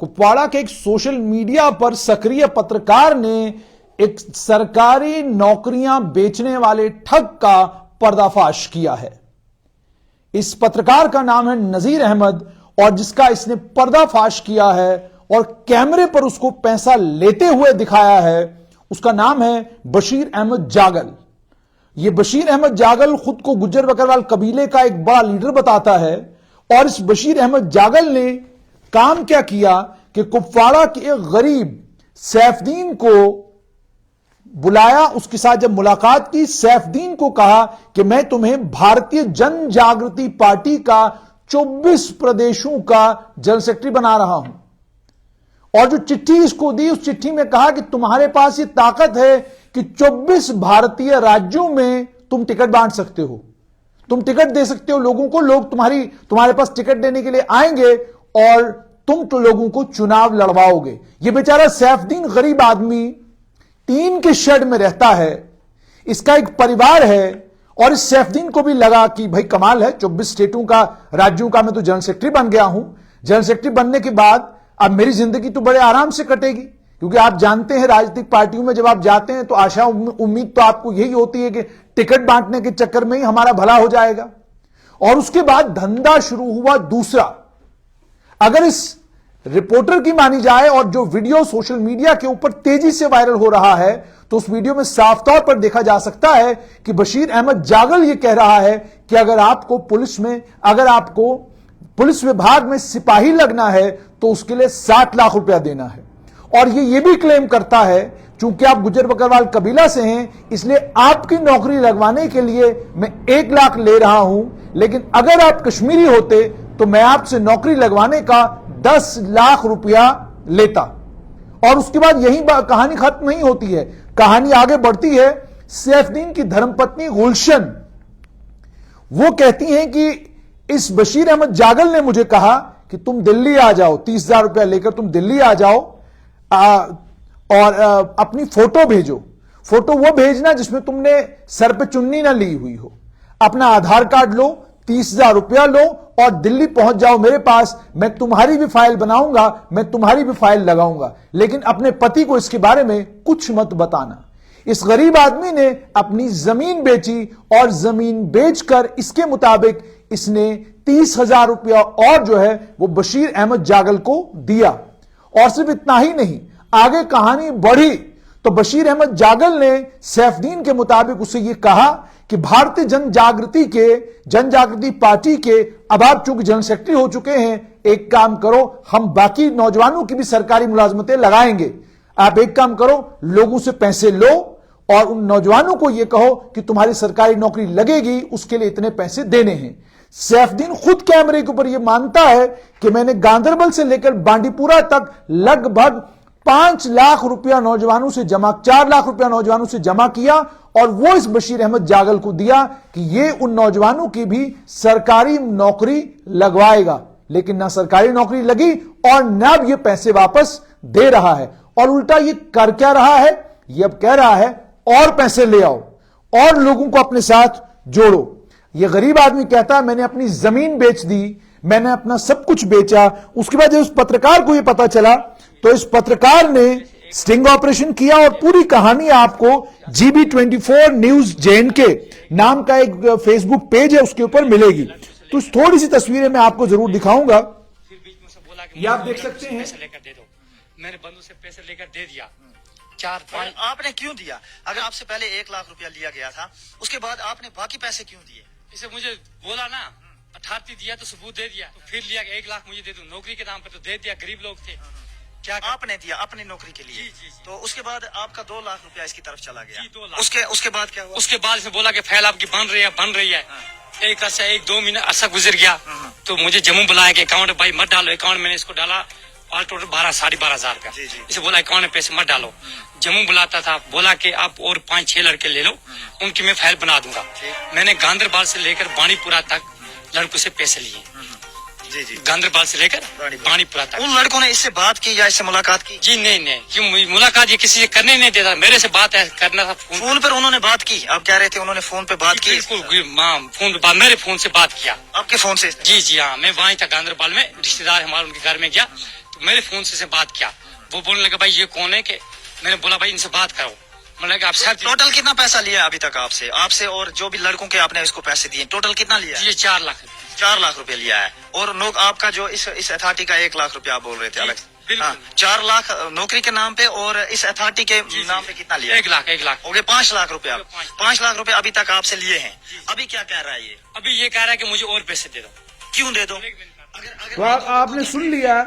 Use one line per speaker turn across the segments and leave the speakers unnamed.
कुपवाड़ा के एक social media पर सक्रिय पत्रकार ने एक सरकारी नौकरियां बेचने वाले ठग का पर्दाफाश किया है। इस पत्रकार का नाम है नजीर अहमद और जिसका इसने पर्दाफाश किया है और कैमरे पर उसको पैसा लेते हुए दिखाया है, उसका नाम है बशीर अहमद जागल। यह बशीर अहमद जागल खुद को गुज्जर बकरवाल कबीले का एक बड़ा लीडर बताता है और इस बशीर अहमद जागल ने काम क्या किया कि कुपवाड़ा के एक गरीब सैफुद्दीन को बुलाया, उसके साथ जब मुलाकात की, सैफुद्दीन को कहा कि मैं तुम्हें भारतीय जन जागृति पार्टी का 24 प्रदेशों का जनरल सेक्रेटरी बना रहा हूं। और जो चिट्ठी इसको दी, उस चिट्ठी में कहा कि तुम्हारे पास ये ताकत है कि 24 भारतीय राज्यों में तुम टिकट बांट सकते हो, तुम टिकट दे सकते हो लोगों को, लोग तुम्हारे पास टिकट देने के लिए आएंगे और तुम तो लोगों को चुनाव लड़वाओगे। ये बेचारा सैफुद्दीन गरीब आदमी टीन के शेड में रहता है, इसका एक परिवार है और इस सैफुद्दीन को भी लगा कि भाई कमाल है, 24 स्टेटों का राज्यों का मैं तो जनरल सेक्रेटरी बन गया हूं। जनरल सेक्रेटरी बनने के बाद अब मेरी जिंदगी तो बड़े आराम से कटेगी, क्योंकि आप जानते हैं राजनीतिक पार्टियों में जब आप जाते हैं तो आशा उम्मीद तो आपको यही होती है कि टिकट बांटने के चक्कर में ही हमारा भला हो जाएगा। और उसके बाद धंधा शुरू हुआ दूसरा। अगर इस रिपोर्टर की मानी जाए और जो वीडियो सोशल मीडिया के ऊपर तेजी से वायरल हो रहा है, तो उस वीडियो में साफ तौर पर देखा जा सकता है कि बशीर अहमद जागल यह कह रहा है कि अगर आपको पुलिस विभाग में सिपाही लगना है तो उसके लिए 60 लाख रुपया देना है। और ये भी क्लेम करता है चूंकि आप गुज्जर बकरवाल कबीला से हैं, इसलिए आपकी नौकरी लगवाने के लिए मैं 1 लाख ले रहा हूं, लेकिन अगर आप कश्मीरी होते तो मैं आपसे नौकरी लगवाने का 10 लाख रुपया लेता। और उसके बाद यही कहानी खत्म नहीं होती है, कहानी आगे बढ़ती है। सैफुद्दीन की धर्मपत्नी गुलशन वो कहती हैं कि इस बशीर अहमद जागल ने मुझे कहा कि तुम दिल्ली आ जाओ, 30,000 रुपया लेकर तुम दिल्ली आ जाओ और अपनी फोटो भेजो। फोटो वो भेजना जिसमें तुमने सर पे चुन्नी ना ली हुई हो, अपना आधार कार्ड लो, 30,000 रुपया लो और दिल्ली पहुंच जाओ मेरे पास। मैं तुम्हारी भी फाइल बनाऊंगा, मैं तुम्हारी भी फाइल लगाऊंगा, लेकिन अपने पति को इसके बारे में कुछ मत बताना। इस गरीब आदमी ने अपनी जमीन बेची और जमीन बेचकर इसके मुताबिक इसने 30,000 रुपया और जो है वो बशीर अहमद जागल को दिया। और सिर्फ इतना ही नहीं, आगे कहानी बढ़ी तो बशीर अहमद जागल ने सैफुद्दीन के मुताबिक उसे यह कहा कि भारतीय जन जागृति पार्टी के अब आप चूंकि जनरल सेक्रेटरी हो चुके हैं, एक काम करो, हम बाकी नौजवानों की भी सरकारी मुलाजमतें लगाएंगे। आप एक काम करो, लोगों से पैसे लो और उन नौजवानों को यह कहो कि तुम्हारी सरकारी नौकरी लगेगी, उसके लिए इतने पैसे देने हैं। सैफुद्दीन खुद कैमरे के ऊपर यह मानता है कि मैंने गांदरबल से लेकर बांडीपुरा तक लगभग 5 लाख रुपया नौजवानों से जमा, 4 लाख रुपया नौजवानों से जमा किया और वो इस बशीर अहमद जागल को दिया कि ये उन नौजवानों की भी सरकारी नौकरी लगवाएगा। लेकिन ना सरकारी नौकरी लगी और ना अब ये पैसे वापस दे रहा है। और उल्टा ये कर क्या रहा है, ये अब कह रहा है और पैसे ले आओ और लोगों को अपने साथ जोड़ो। ये गरीब आदमी कहता है मैंने अपनी जमीन बेच दी, मैंने अपना सब कुछ बेचा। उसके बाद जब उस पत्रकार को यह पता चला तो इस पत्रकार ने स्टिंग ऑपरेशन किया और पूरी कहानी आपको GB24 न्यूज JNK नाम का एक फेसबुक पेज है उसके ऊपर मिलेगी। तो थोड़ी सी तस्वीरें मैं आपको जरूर दिखाऊंगा, ये आप देख सकते हैं।
मैंने बंधु से पैसे लेकर दे दिया 4-5।
आपने क्यों दिया? अगर आपसे पहले 1 लाख रुपया लिया गया था, उसके बाद आपने बाकी पैसे क्यों दिए?
इसे मुझे बोला ना, 18 दिया तो सबूत दे दिया, तो फिर लिया 1 लाख मुझे दे दूं, नौकरी के नाम पर तो दे दिया, गरीब लोग थे। क्या
आपने दिया अपनी नौकरी के लिए?
जी।
तो उसके बाद आपका 2 लाख रुपया इसकी तरफ चला गया।
जी, 2 लाख।
उसके बाद क्या हुआ?
उसके बाद इसने बोला कि फाइल आपकी बन रही है। एक अर्सा 1-2 महीना अर्सा गुजर गया तो मुझे जम्मू बुलाया कि अकाउंट भाई मत डालो, अकाउंट मैंने इसको डाला और टोटल 12-12,500 का। इसे बोला अकाउंट में पैसे मत डालो। जम्मू बुलाता था, बोला कि आप और 5-6 लड़के ले लो, उनकी मैं फाइल बना दूंगा। मैंने गांदरबल से लेकर बाणीपुरा तक लड़कों से पैसे लिए।
जी।
गांदरबल से लेकर बाणीपुरा तक।
उन लड़कों ने इससे बात की या इससे मुलाकात की?
जी नहीं, क्यों मुलाकात ये किसी से करने नहीं देता, मेरे से बात है करना था।
फोन पर उन्होंने बात की? आप कह रहे थे उन्होंने फोन पे बात की?
बिल्कुल, फोन पे बात, मेरे फोन से बात किया।
आपके फोन से?
जी हाँ, मैं वहीं था गांदरबल में, रिश्तेदार हमारे उनके घर में गया तो मेरे फोन से बात किया, वो बोलने लगा भाई ये कौन है के, मैंने बोला भाई इनसे बात करो। मैंने कहा आप सर
टोटल कितना पैसा लिया अभी तक आपसे और जो भी लड़कों के आपने इसको पैसे दिए, टोटल कितना लिया?
ये 4 लाख
4 लाख रुपए लिया है। और लोग आपका जो इस अथॉरिटी का 1 लाख रुपया आप बोल रहे थे अलग,
बिल्कुल।
4 लाख नौकरी के नाम पे और इस अथॉरिटी के नाम पे कितना लिया?
1 लाख
हो गए 5 लाख रुपया। 5 लाख रुपए अभी तक आपसे लिए हैं। अभी क्या कह रहा है ये?
अभी ये कह रहा है कि मुझे और पैसे दे दो।
क्यों दे दो?
तो आपने सुन लिया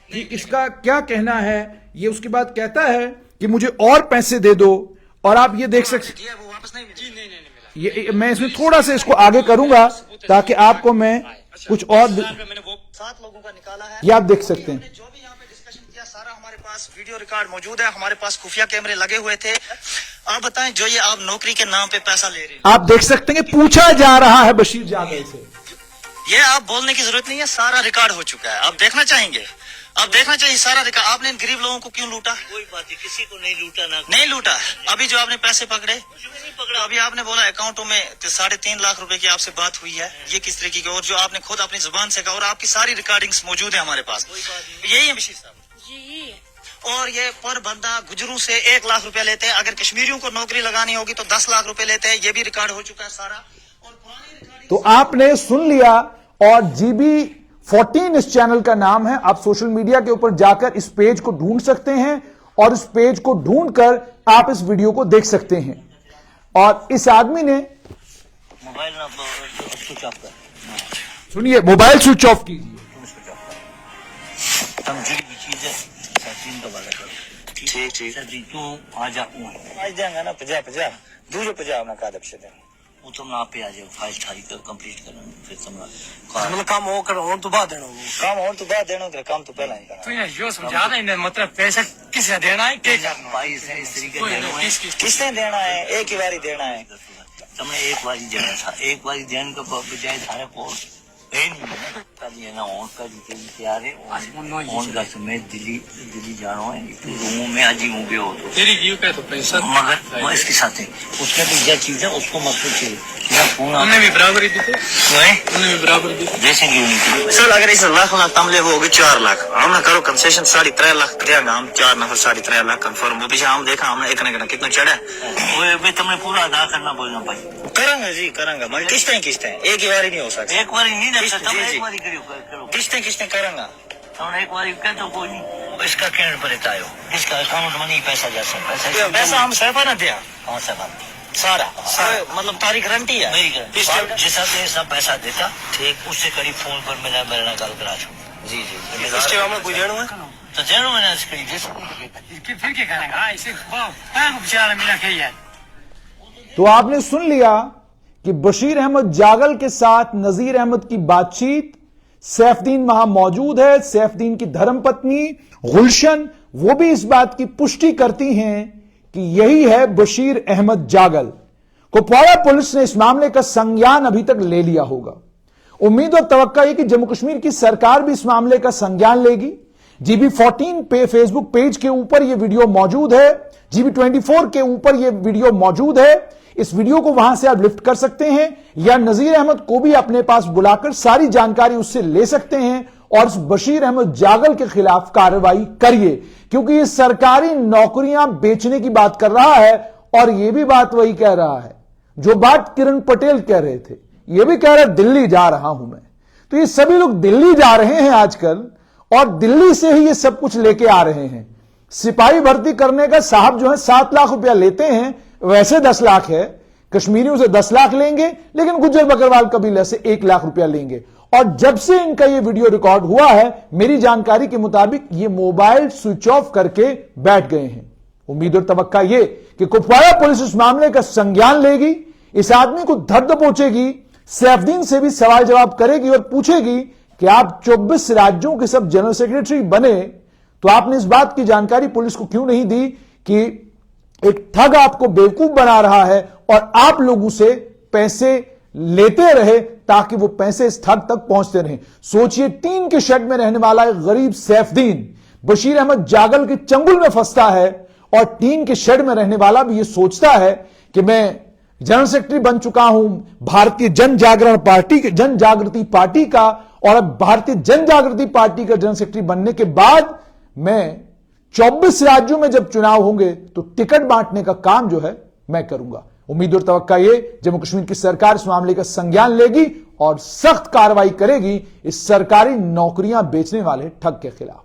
कि इसका क्या कहना है। ये उसके बाद कहता है कि मुझे और पैसे दे दो, और आप ये देख सकते
वो वापस नहीं मिली?
नहीं मिला।
ये मैं इसमें थोड़ा सा इसको आगे करूंगा ताकि आपको मैं कुछ और
मैंने वो
7 लोगों का निकाला है।
ये आप देख सकते हैं।
जो भी यहाँ पे डिस्कशन किया सारा हमारे पास वीडियो रिकॉर्ड मौजूद है, हमारे पास खुफिया कैमरे लगे हुए थे। आप बताएं, जो ये आप नौकरी के नाम पे पैसा ले रहे हैं,
आप देख सकते हैं कि पूछा जा रहा है बशीर जागल से।
ये आप बोलने की जरूरत नहीं है, सारा रिकॉर्ड हो चुका है। आप देखना चाहेंगे? आप देखना चाहिए सारा रिकॉर्ड। आपने इन गरीब लोगों को क्यों लूटा?
कोई बात नहीं, किसी को नहीं लूटा ना
नहीं लूटा। अभी जो आपने पैसे पकड़े,
नहीं पकड़ा।
अभी आपने बोला अकाउंटों में 3.5 लाख रुपए की आपसे बात हुई है, ये किस तरीके की? और जो आपने खुद अपनी जुबान से कहा, और आपकी सारी रिकॉर्डिंग्स मौजूद है हमारे पास।
कोई बात नहीं।
यही है बशीर साहब। और ये पर बंदा गुजरों से 1 लाख रुपया लेते हैं। अगर कश्मीरियों को नौकरी लगानी होगी तो 10 लाख रुपए लेते हैं। ये भी रिकॉर्ड हो चुका है सारा। और पुरानी रिकॉर्डिंग
तो आपने सुन लिया, और GB14 इस चैनल का नाम है। आप सोशल मीडिया के ऊपर जाकर इस पेज को ढूंढ सकते हैं, और इस पेज को ढूंढकर आप इस वीडियो को देख सकते हैं। और इस आदमी ने,
मोबाइल ना स्विच ऑफ कर,
सुनिए, मोबाइल स्विच ऑफ कीजिए।
तुम स्विच ऑफ कर। हम जुड़ी हुई चीज है, सचिन का वाला करो।
ठीक।
सचिन तू आ जा।
आज देंगे ना 50 दूसरे 50 ना कादब से देंगे।
वो तुम ना पे आ जाओ, फाइल थारी कर कंप्लीट करो, फिर तुम
मतलब काम हो कर और तो बाद देना, काम और तो बाद देना, काम तो पहला ही
तो
करना।
ये समझा रहे हैं, मतलब पैसा किसे देना है, क्या करना है?
भाई से इस तरीके से
किसने देना है? एक ही बारी देना है।
तुमने एक बारी देना था, एक बारी देने के बजाय धारे को तैयार है। मैं दिल्ली जा रहा हूँ, मैं आज ही हूँ गए हो तो
तेरी जीव का तो पैसा,
मगर मैं इसके साथ है, उसमें भी क्या चीज है उसको मकसद चाहिए।
उन्हें भी बराबरी दी थी, उन्हें भी बराबरी दी।
जैसे कि
सर अगर इस लाख तम ले वो होगी 4 लाख, हमने करो कंसेशन 3.5 लाख देंगे हम। 4 नफर 3.5 लाख कंफर्म। वो पीछे हम देखा हमने इतना कितना चढ़ा।
वो तुमने पूरा अदा करना बोलना भाई।
करेंगे जी करेंगे, मगर किस्तें एक ही बारी नहीं हो सकती।
एक बार नहीं दे सकता,
जी, जी।
एक बार करो।
किस्तें करेंगे।
तुमने एक बार कह तो कोई नहीं, इसका क्रेडिट पर लेता हो, इसका अकाउंट में नहीं पैसा जा सकता।
पैसा हम सहबा ना दिया
कौन सा बात
सारा मतलब तारी गारंटी है
मेरी गारंटी। जैसा तो सब पैसा देता ठीक, उससे करीब फोन पर मेरे ना कल करा छो।
जी इसके हमें कोई देना है
तो देना मैंने इसके
फिर क्या करेंगे? इसे बेचारा मिला के यार।
तो आपने सुन लिया कि बशीर अहमद जागल के साथ नजीर अहमद की बातचीत, सैफुद्दीन वहां मौजूद है। सैफुद्दीन की धर्मपत्नी गुलशन वो भी इस बात की पुष्टि करती हैं कि यही है बशीर अहमद जागल। कुपवाड़ा पुलिस ने इस मामले का संज्ञान अभी तक ले लिया होगा। उम्मीद और तवक्का है कि जम्मू कश्मीर की सरकार भी इस मामले का संज्ञान लेगी। GB14 पे फेसबुक पेज के ऊपर यह वीडियो मौजूद है, GB24 के ऊपर यह वीडियो मौजूद है। इस वीडियो को वहां से आप लिफ्ट कर सकते हैं, या नजीर अहमद को भी अपने पास बुलाकर सारी जानकारी उससे ले सकते हैं, और इस बशीर अहमद जागल के खिलाफ कार्रवाई करिए, क्योंकि ये सरकारी नौकरियां बेचने की बात कर रहा है। और यह भी बात वही कह रहा है जो बात किरण पटेल कह रहे थे। यह भी कह रहे दिल्ली जा रहा हूं मैं। तो ये सभी लोग दिल्ली जा रहे हैं आजकल, और दिल्ली से ही ये सब कुछ लेके आ रहे हैं। सिपाही भर्ती करने का साहब जो है 7 लाख रुपया लेते हैं, वैसे 10 लाख है, कश्मीरियों से 10 लाख लेंगे, लेकिन गुज्जर बकरवाल कबीले से 1 लाख रुपया लेंगे। और जब से इनका ये वीडियो रिकॉर्ड हुआ है, मेरी जानकारी के मुताबिक ये मोबाइल स्विच ऑफ करके बैठ गए हैं। उम्मीद और तवक्का ये कि कुपवाड़ा पुलिस इस मामले का संज्ञान लेगी, इस आदमी को धर दबोचेगी, सैफुद्दीन से भी सवाल जवाब करेगी और पूछेगी कि आप 24 राज्यों के सब जनरल सेक्रेटरी बने, तो आपने इस बात की जानकारी पुलिस को क्यों नहीं दी कि एक ठग आपको बेवकूफ बना रहा है और आप लोगों से पैसे लेते रहे ताकि वो पैसे इस ठग तक पहुंचते रहे। सोचिए, टीन के शेड में रहने वाला एक गरीब सैफुद्दीन बशीर अहमद जागल के चंगुल में फंसता है, और टीन के शेड में रहने वाला भी ये सोचता है कि मैं जनरल सेक्रेटरी बन चुका हूं भारतीय जन जागृति पार्टी का, और अब भारतीय जन जागृति पार्टी का जनरल सेक्रेटरी बनने के बाद मैं 24 राज्यों में जब चुनाव होंगे तो टिकट बांटने का काम जो है मैं करूंगा। उम्मीद और तवक्का ये जम्मू कश्मीर की सरकार इस मामले का संज्ञान लेगी और सख्त कार्रवाई करेगी इस सरकारी नौकरियां बेचने वाले ठग के खिलाफ।